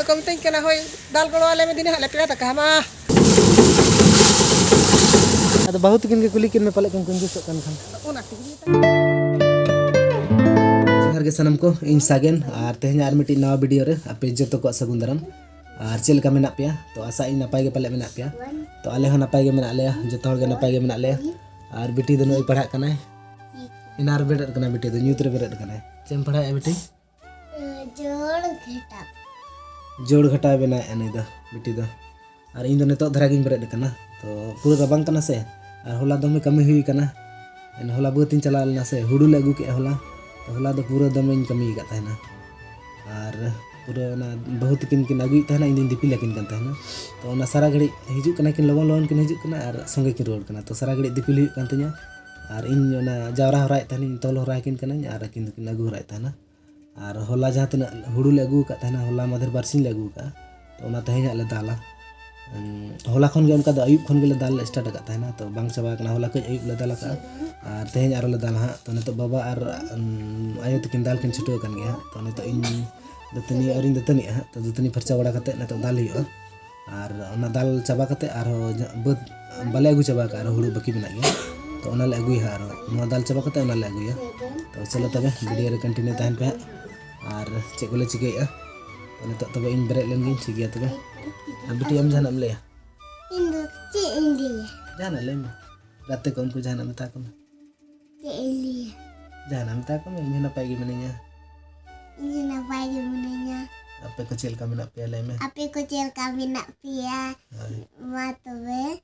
Aduh kami tengok kena hoy dal golo ale में दिन हले पेड़ा तक हमा Ada बहुत किन के कुलिकिन में पलक कुंजुस kan kan उना जोहार गे सनम को इन सागेन और तेहन आर मिटी नवा वीडियो रे आपे जतो को सगुन दाराम और चेल का मेना पेया तो आशा इन नपाय गे पले मेना पेया तो आले हो नपाय गे मेना लेया जतो हर गे नपाय गे मेना लेया और बेटी दोनो पढ़ा कनाय इनार बेडर कना बेटी दो न्यूत्र बेडर कनाय चेम पढ़ा है बेटी जोड़ घटा बेना एने दो बेटी दो और इन दो नेतो धरा गिन बेड कना तो पूरा रबांग कना से और होला दमे कमी हुई कना एन होला बतिन चला लेना से हुडू ले अगू के होला तो होला दो पूरा दमे कमी का तहना और पूरा ना बहुत किन किन अगुई तहना इन दिन दिपी लेकिन कन तहना तो ना सारा घड़ी हिजू कना किन लगन लगन किन हिजू कना और संगे किन रोड कना तो सारा घड़ी दिपी हुई कन तኛ और इन ना जावरा हराय तहनी तोल हराय किन कना और किन किन अगू हराय तहना और होला जहाँ तना हुडू ले अगू का तहना होला मधर बारसिन ले अगू का तो ना तहኛ ले दाला होला खन गे उनका अयुब खन गे दाल स्टार्ट का तहना तो बांग चबा कना होला कई अयुब ले दाल का और तहኛ आरो ले दाल हा तो ने तो बाबा और आयो तकिन दाल किन छुटो कन गया तो ने तो इन दतनी और इन दतनी हा तो दतनी फरचा बड़ा कते ने तो दाल हियो और ओना दाल चबा कते और बद बाले अगू चबा का और हुडू बाकी बना गया तो ओना ले अगुई हा और नो दाल चबा कते ओना ले अगुया तो चलो तबे वीडियो रे कंटिन्यू तहन पे और चेक बोले चिकेया तो ने तो तबे इन ब्रेक लेन गिन ठीक गया तबे बेटी हम जाना ले इंदु चे इंदी जाना ले में रात को उनको जाना मता को चे इंदी जाना मता को मैं ना पाएगी मैंने ini napai gimana apa kecil kami nak piala me api kecil kami nak pia matobe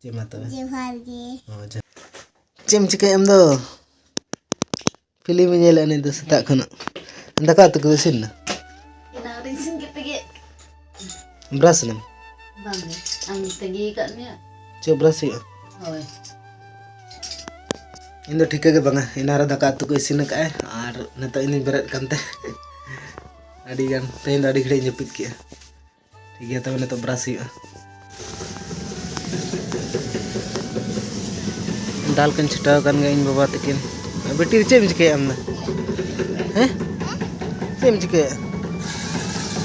cem mata juhargi cem cika em do film nyela ni do setak kono anda ka tu kusin na ina rinsin kita ge brush nam bang ang tegi kat ni coba brush ya hoy इन ठीक है बंगा इनारा दका तो को इसिन का और नतो इन बेरत कानते अडी गान तेन अडी घड़ी जपित के ठीक है तब ने तो ब्रश ही दाल कन छटाव कन गे इन बाबा तकिन बेटी चेम चिके हमना हैं चेम चिके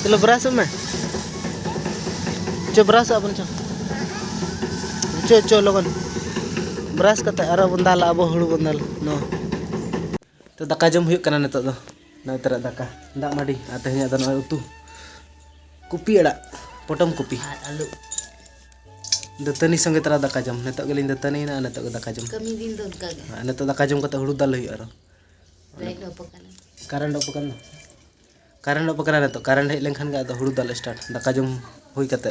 चलो ब्रश में चो ब्रश अपन चो लगन ब्रश कते आरो बंदाल अब हुड़ू बंदाल नो तो दाका जम हुई कना नतो दो ना तरा दाका दा माडी आते हया दन उतु कुपी एड़ा पोटम कुपी alu दतनी संगे तरा दाका जम नतो गेलिन दतनी ना नतो दाका जम kami din don kage नतो दाका जम कते हुड़ू दाल हुई आरो right no pakana कारण उपकरण नतो कारण हे लेखन गा हुड़ू दाल स्टार्ट दाका जम हुई कते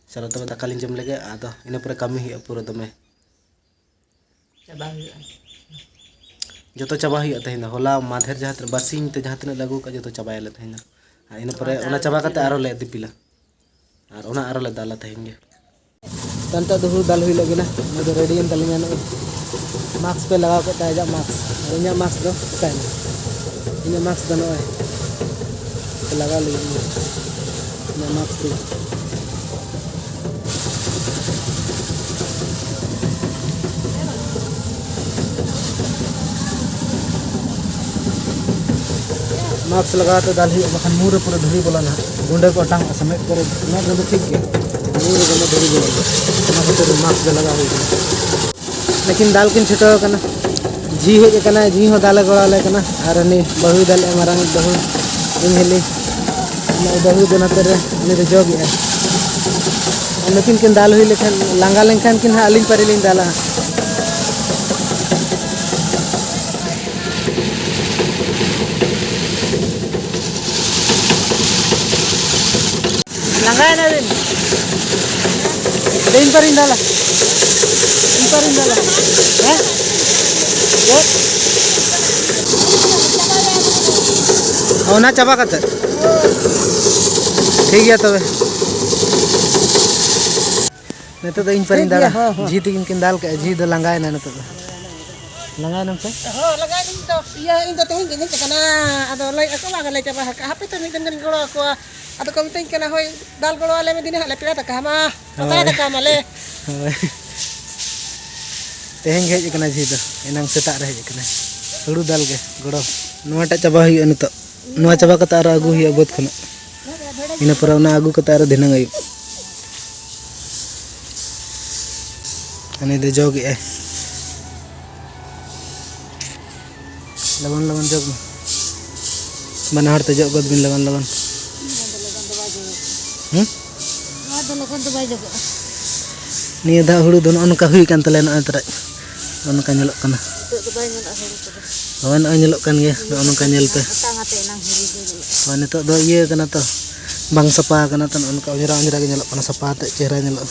चलो तब दाका लिन जम लेगे आदो इन पूरा कमी हुई पूरा दमे जो तो चाबा हुई तहना होला माधेर जहाँ बासिंग ते जहाँ तना लगू का जो तो चाबायले तहना इन परे ओना चाबा कते आरो ले दिपिला और ओना आरो ले दाला तहंगे तंता दो दाल हुई लगे ना मैं तो रेडी तलिया ना मास्क पे लगा के ताजा मास्क इन मास्क दो काई इन मास्क दनो है लगा ले इन मास्क मास्क लगा तो दाल ही बखान मुंह रे पूरा धुरी बोला ना गुंडे को टांग समेत करे ना तो ठीक है मुंह रे गुंडे धुरी बोला ना तो मास्क लगा हुई लेकिन दाल किन छटो कना जी हे कना जी हो दाल गोड़ा ले कना और ने बहु दाल मारंग बहु इन हेली ना बहु दोना तेरे ने रे जोग है लेकिन किन दाल हुई लेखन लांगा लेखन किन हा अलिन परिलिन दाला Langgain na din. Din pa rin dala. Eh? Yes. Oh na chaba kate. ठीक है तबे नहीं तो इन पर इन दाला जी तो इनकिन दाल के जी तो लंगाए ना तो लंगाए ना से हो लगाय din to iya into tengin gini kana ado lay ako ba lay chaba ka happy to min den golo ko ado kami tengok kena hoy dal golo ale में दिन हले पेड़ा तक हमा पता तक मले तेहन हे कना जी तो एनंग सेता रहे कना हुड़ू दाल के गड़ो नोटा चबा हुई न तो नवा चाबा कता आरो आगु हुई बद खना इन पर ना आगु कता आरो धिनांग आयु अने दे जोग ए लगन लगन जोग बना हरते जोग गद बिन लगन लगन लोगन तो बाय जगो निया दा हुड़ू दोन अनका हुई कान तले न तरा अनका नेलक कना तो बाय नल हरु तो हवन नेलक कान गे अनका नेल पे तांगाते नang हरु हवन नितो दो ये कना तो बांग सपा कना तन अनका उजरा उजरा गे नेलक कना सपा ते चेहरा नेलक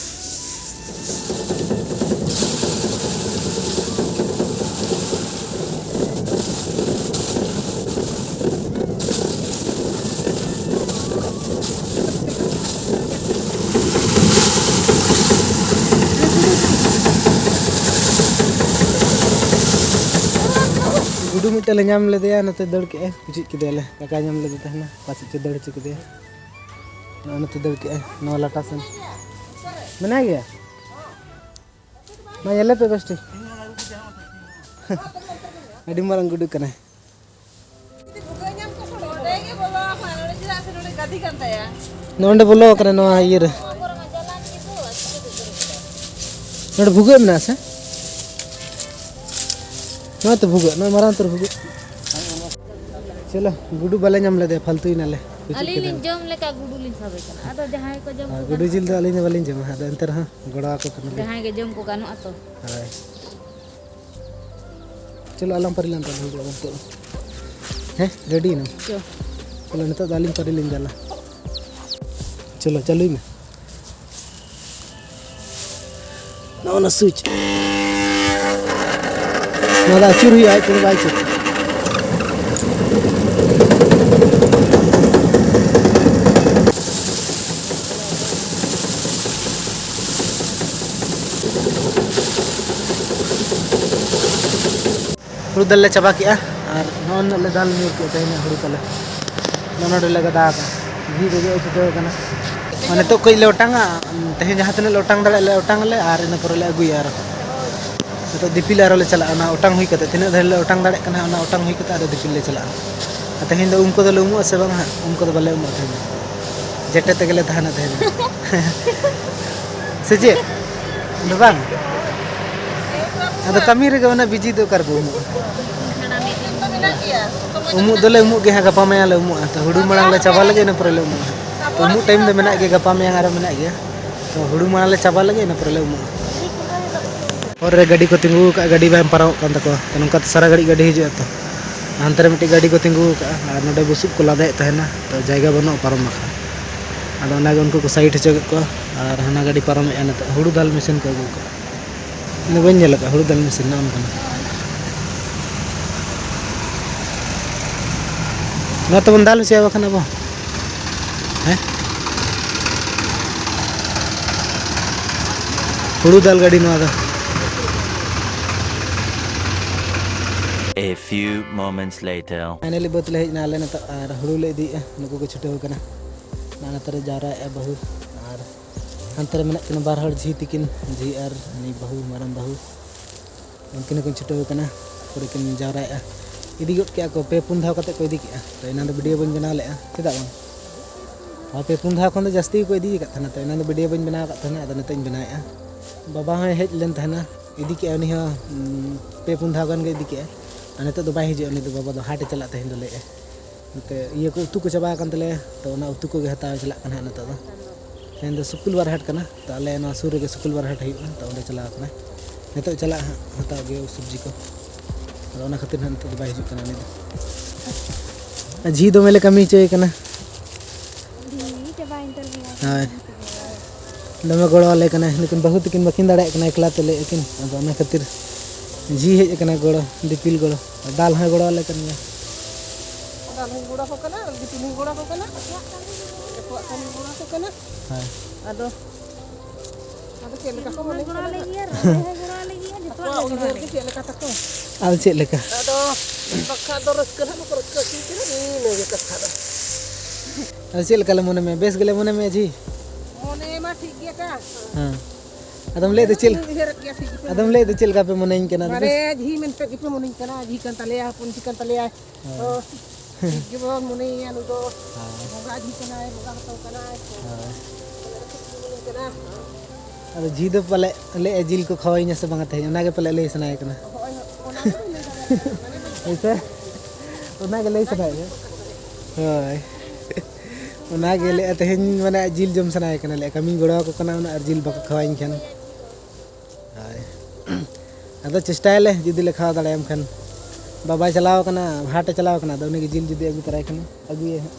गुडू मिट्टे ले नाम ले दिया नते दड़ के कुछ के देले काका नाम ले देता है ना पास के दड़ चुक दे नते दड़ के नो लाटा सन मना गया मैं येले पे बेस्ट अडी मारंग गुडू कना नोंडे बोलो करे नो आयर नोंडे भुगे मना से ना तो भुगे ना मारा तो भुगे चलो गुडू बाले नाम ले दे फालतू ही नाले अली लिन जम लेका गुडू लिन सबे कना आदो जहां को जम गुडू जिल तो अली ने बालिन जम हां अंतर हां गड़ा को कना जहां के जम को गानो आतो हाय चलो आलम परिलान तो भुगे तो है रेडी ना चो चलो नितो दालिन परिलिन जाला चलो चलो में ना स्विच ना चुर हुई आई तो बाई चुर हुड़ू दल ले चाबा किया और नॉन ले दाल न्यूर के तहने हुड़ू तले नॉन ले गदा का घी दे छुटो कना माने तो कोई ले ओटांगा तहे जहां तने ओटांग दले ले ओटांग ले और इन पर ले अगुया आरो तो दिपिल आरो ले चला ना ओटांग हुई कते तिने धर ले ओटांग दाड़े कना ना ओटांग हुई कते आरो दिपिल ले चला तहे दो उनको दो उमु से बांग उनको दो बले उमु थे जेटे ते गेले थाना थे से जे बांग अद कमी रे गना बिजी दो कर उमु उमु दले उमु गे हा गपा में ले उमु तो हुडू मड़ांग ले चाबा लगे न पर ले उमु तो उमु टाइम दे मेना गे गपा में आरो मेना गे तो हुडू मड़ा ले चाबा लगे न पर ले उमु और रे गाड़ी को तिंगू का गाड़ी बाय पाराव कान तको तो नंका सारा गाड़ी गाड़ी हिजु तो अंतर मिट्टी गाड़ी को तिंगू का नोडे बुसुब को लादे तहना तो जायगा बनो पारम ना आदो ना उनको को साइड हचो को और हना गाड़ी पारम एना तो हुडू दाल मशीन को अगु को ने बन नेल का हुडू दाल मशीन ना उनका ना तो बन दाल से बखना बो हैं हुडू दाल गाड़ी ना दा A few moments later. Finally बत ले ना ले न और हुडू ले दी नुको को छुटे कना ना तरे जारा ए बहु और अंतर में न बार हर झी तिकिन झी और नि बहु मारम बहु उनकिन को छुटे कना पूरे किन जारा ए इदी गट के को पे पुन धाव कते को इदी के तो इना दो वीडियो बन बना ले चदा बन हा पे पुन धाव खन दो जास्ती को इदी का थना तो इना दो वीडियो बन बना का थना अद नते बनाया बाबा है हेज लेन थना इदी के उनी हा पे पुन धाव गन के इदी के अने तो बाय हिजे उनी तो बाबा दो हाट चला तहन ले नते ये को उतु को चबा कान तले तो ना उतु को गे हता चला कना नते दो तहन दो शुक्रवार बार हाट कना तो अले ना सुर गे शुक्रवार बार हाट हई तो ओंडे चला कना नते चला हता गे सब्जी को तो ओना खातिर नते तो बाय हिजु कना ने झी दो मेले कमी चोय कना दी चबा इंटरव्यू हां दमे गोड़ो ले कना लेकिन बहुत किन बकिन दाड़े कना एकला तले लेकिन ओना खातिर झी हेज कना गोड़ो दिपिल गोड़ो दाल है गोड़ो ले कना दाल गोड़ा को कना दिपिल गोड़ा को कना एको कनी गोड़ा को कना हां आदो चेल का को बोले गोरा ले गिया रे गोरा ले गिया जतो उधर के चेल का तको आल चेल लेका आदो बक्का दो रस्क ना को रस्क की ने ये कथा दा आल चेल कले मने में बेस गले मने में झी मोने मा ठीक गया का हां अदम ले दे चेल अदम ले दे चेल का पे मने इन केना मारे झी मन पे किपे मोने कना झी कन तले आ पुन चिकन तले आ तो ᱡᱤᱵᱚᱱ ᱢᱚᱱᱮᱭᱟ ᱱᱩᱭ ᱫᱚ ᱵᱚᱸᱜᱟ ᱡᱷᱤ ᱠᱟᱱᱟᱭ ᱵᱚᱸᱜᱟ ᱦᱟᱛᱟᱣ ᱠᱟᱱᱟᱭ ᱠᱟᱱᱟ ᱟᱫᱚ ᱡᱷᱤ ᱫᱚ ᱯᱟᱞᱮ ᱞᱟᱹᱭᱮᱜᱼᱟ ᱡᱤᱞ ᱠᱚ ᱠᱷᱟᱣᱟᱧᱟ ᱥᱮ ᱵᱟᱝᱟ ᱛᱮᱦᱮᱧ ᱚᱱᱟᱜᱮ ᱯᱟᱞᱮ ᱞᱟᱹᱭ ᱥᱟᱱᱟᱭᱮ ᱠᱟᱱᱟ ᱦᱳᱭ ᱚᱱᱟ ᱜᱮ ᱞᱟᱹᱭ ᱦᱮᱸᱥᱮ ᱚᱱᱟᱜᱮ ᱞᱟᱹᱭ ᱥᱟᱱᱟᱭᱮ ᱦᱳᱭ ᱚᱱᱟᱜᱮ ᱞᱟᱹᱭᱮᱜᱼᱟ ᱛᱮᱦᱮᱧ ᱢᱟᱱᱮ ᱡᱤᱞ ᱡᱚᱢ ᱥᱟᱱᱟᱭᱮ ᱠᱟᱱᱟ ᱞᱟᱹᱭᱮᱜᱼᱟ ᱠᱟᱹᱢᱤᱧ ᱜᱚᱲᱚ ᱟᱠᱚ ᱠᱟᱱᱟ ᱩᱱᱟᱹᱜ ᱟᱨ ᱡᱤᱞ ᱵᱟᱠᱚ ᱠᱷᱟᱣᱟᱧ ᱠᱷᱟᱱ ᱦᱳᱭ ᱟᱫᱚ ᱪᱮᱥᱴᱟᱭᱟᱞᱮ ᱡᱩᱫᱤ ᱞᱮ ᱠᱷᱟᱣᱟ ᱫᱟᱲᱮᱭᱟᱢ ᱠᱷᱟᱱ ᱵᱟᱵᱟᱭ ᱪᱟᱞᱟᱣ ᱠᱟᱱᱟ ᱦᱟᱴᱮ ᱪᱟᱞᱟᱣ ᱠᱟᱱᱟ ᱟᱫᱚ ᱩᱱᱤᱜᱮ ᱡᱤᱞ ᱡᱩᱫᱤ ᱟᱹᱜᱩ ᱛᱚᱨᱟᱭ ᱠᱟᱱᱟ ᱟᱹᱜᱩᱭᱟ ᱦᱟᱸᱜ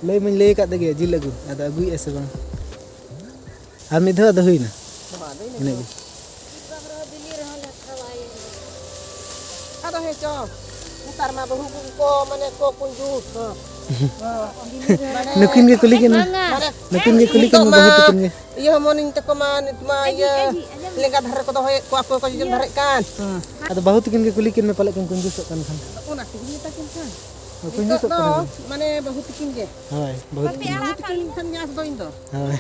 ᱞᱟᱹᱭ ᱢᱟᱧ ᱞᱟᱹᱭ ᱟᱠᱟᱫ ᱜᱮ ᱡᱤᱞ ᱟᱹᱜᱩ ᱟᱫᱚ ᱟᱹᱜᱩᱭᱮᱫᱼᱟ ᱥᱮ ᱵᱟᱝ ᱟᱨ ᱢᱤᱫ ᱫᱷᱟᱣ ᱟᱫᱚ ᱦᱩᱭᱱᱟ ᱤᱱᱟᱹᱜ ᱜᱮ ᱟᱫᱚ ᱦᱮᱸ ᱪᱚ ᱱᱮᱛᱟᱨ ᱢᱟ ᱵᱟᱹᱦᱩ ᱠᱚ ᱢᱟᱱᱮ ᱠᱚ ᱠᱩᱸᱡᱩᱥ ᱱᱩᱠᱤᱱ ᱜᱮ ᱠᱩᱞᱤ ᱠᱤᱱ ᱱᱩᱠᱤᱱ ᱜᱮ ᱠᱩᱞᱤ ᱠᱤᱱ ᱵᱟᱹᱦᱩ ᱛᱟᱹᱠᱤᱱ ᱜᱮ ᱤᱭᱟᱹ ᱢᱚᱱᱤᱧ ᱛᱟᱠᱚ ᱢᱟ ᱱᱤᱛ ᱢᱟ ᱤᱭᱟᱹ ᱞᱮᱸᱜᱟ ᱫᱷᱟᱨᱮ ᱠᱚ ᱫᱚᱦᱚᱭᱮᱫ ᱠᱚᱣᱟ ᱚᱠᱚᱭ ᱠᱚ ᱡᱚᱡᱚᱢ ᱫᱷᱟᱨᱮᱜ ᱠᱟᱱ ᱟᱫᱚ ᱵᱟᱹᱦᱩ ᱛᱟᱹᱠᱤᱱ ᱜᱮ ᱠᱩᱞᱤ ᱠᱤᱱ ᱢᱮ ᱯᱟᱞᱮ ᱠᱤᱱ ᱠᱩᱸᱡᱩᱥᱚᱜ ᱠᱟᱱ ᱠᱷᱟᱱ ᱚᱱᱟ ᱛᱮᱜᱮ ᱢᱮᱛᱟᱠᱤᱱ ᱠᱟᱱ ᱱᱤᱛᱚᱜ ᱠᱩᱸᱡᱩᱥᱚᱜ ᱫᱚ ᱠᱟᱱᱟ ᱢᱟᱱᱮ ᱵᱟᱹᱦᱩ ᱛᱟᱹᱠᱤᱱ ᱜᱮ ᱦᱳᱭ ᱵᱟᱹᱦᱩ ᱛᱟᱹᱠᱤᱱ ᱠᱷᱟᱱ ᱜᱮ ᱟᱥ ᱫᱚ ᱤᱧ ᱫᱚ ᱦᱳᱭ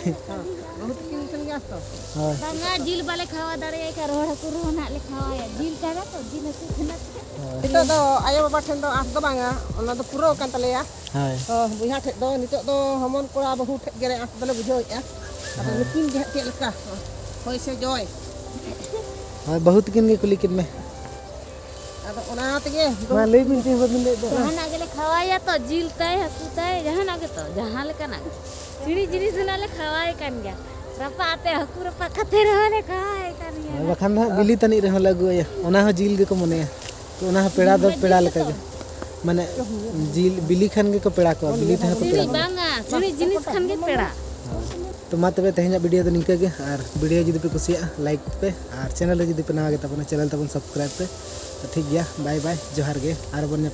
ᱵᱟᱹᱦᱩ ᱛᱟᱹᱠᱤᱱ ᱠᱷᱟᱱ ᱜᱮ ᱟᱥ ᱫᱚ ᱦᱳᱭ ᱵᱟᱝᱟ ᱡᱤᱞ ᱵᱟᱞᱮ ᱠᱷᱟᱣᱟ ᱫᱟᱲᱮᱭᱟᱜ ᱠᱷᱟᱱ ᱨᱚᱦᱚᱲ ᱦᱟᱹᱠᱩ ᱨᱮᱦᱚᱸ ᱱᱟᱜ ᱞᱮ ᱠᱷᱟᱣᱟᱭᱟ ᱡᱤᱞ ᱠᱟᱱᱟ ᱛᱚ ᱡᱤᱞ ᱦᱟᱹᱠᱩ ᱠᱷᱟᱱᱟ ᱱᱤᱛᱚᱜ ᱫᱚ ᱟᱭᱳ ᱵᱟᱵᱟ ᱴᱷᱮᱱ ᱫᱚ ᱟᱥ ᱫᱚ ᱵᱟᱝᱟ ᱚᱱᱟ ᱫᱚ ᱯᱩᱨᱟᱹᱣ ᱟᱠᱟᱱ ᱛᱟᱞᱮᱭᱟ ᱦᱳᱭ ᱵᱚᱭᱦᱟ ᱴᱷᱮᱡ ᱫᱚ ᱱᱤᱛᱚᱜ ᱫᱚ ᱦᱚᱢᱚᱱ ᱠᱚᱲᱟ ᱵᱟᱹᱦᱩ ᱴᱷᱮᱡ ᱜᱮ ᱟᱥ ᱫᱚᱞᱮ ᱵᱩᱡᱷᱟᱹᱣᱮᱫᱼᱟ ᱟᱫᱚ ᱱᱩᱠᱤᱱ ᱜᱮ ᱦᱟᱸᱜ ᱪᱮᱫ ᱞᱮᱠᱟ ᱦᱳᱭ ᱥᱮ ᱡᱚᱭ ᱦᱳᱭ ᱵᱟᱹᱦᱩ ᱛᱟᱹᱠᱤᱱ ᱜᱮ ᱠᱩᱞᱤ ᱠᱤᱱ ᱢᱮ ᱟᱫᱚ ᱚᱱᱟ ᱛᱮᱜᱮ ᱢᱟ ᱞᱟᱹᱭ ᱵᱤᱱ ᱪᱮᱫ ᱵᱟᱵᱤᱱ ᱞᱟᱹᱭᱮᱫ ᱫᱚ ᱡᱟᱦᱟᱱᱟᱜ ᱜᱮᱞᱮ ᱠᱷᱟᱣᱟᱭᱟ ᱛᱚ ᱡᱤᱞ ᱛᱟᱭ ᱦᱟᱹᱠᱩ ᱛᱟᱭ ᱡᱟᱦᱟᱱᱟᱜ ᱜᱮᱛᱚ ᱡᱟᱦᱟᱸ ᱞᱮᱠᱟᱱᱟᱜ ᱪᱤᱲᱤ ᱡᱤᱱᱤᱥ ᱦᱚᱸ ᱞᱮ ᱠᱷᱟᱣᱟᱭ ᱠᱟᱱ ᱜᱮᱭᱟ ᱨᱟᱯᱟᱜ ᱟᱛᱮ ᱦᱟᱹᱠᱩ ᱨᱟᱯᱟᱜ ᱠᱟᱛᱮ ᱨᱮᱦᱚᱸ ᱞᱮ ᱠᱷᱟᱣᱟᱭ ᱠᱟᱱ ᱜᱮᱭᱟ ᱦᱳᱭ ᱵᱟᱠᱷᱟᱱ ᱫᱚ ᱦᱟᱸᱜ ᱵᱤᱞᱤ ᱛᱟᱹᱱᱤᱡ ᱨᱮᱦᱚᱸ ᱞᱮ ᱟᱹᱜᱩᱣᱟᱭᱟ ᱚᱱᱟ ᱦᱚᱸ ᱡᱤᱞ ᱜᱮᱠᱚ ᱢᱚᱱᱮᱭᱟ ᱛᱚ ᱚᱱᱟ ᱦᱚᱸ ᱯᱮᱲᱟ ᱫᱚ ᱯᱮᱲᱟ ᱞᱮᱠᱟᱜᱮ ᱢᱟᱱᱮ ᱡᱤᱞ ᱵᱤᱞᱤ ᱠᱷᱟᱱ ᱜᱮᱠᱚ ᱯᱮᱲᱟ ᱠᱚᱣᱟ ᱵᱤᱞᱤ ᱛᱮᱦᱚᱸ ᱠᱚ ᱯᱮᱲᱟ ᱪᱤᱲᱤ ᱠᱚᱣᱟ ᱵᱟᱝᱟ ᱪᱤᱲᱤ ᱡᱤᱱᱤᱥ ᱠᱷᱟᱱ ᱜᱮ ᱯᱮᱲᱟ तो मा तबे तेहना वीडियो दो निंका गे और वीडियो जुदी पे कुसिया लाइक पे और चैनल जुदी पे नवा गे तबना चैनल तबन सब्सक्राइब पे तो ठीक गया बाय बाय जोहार गे और बन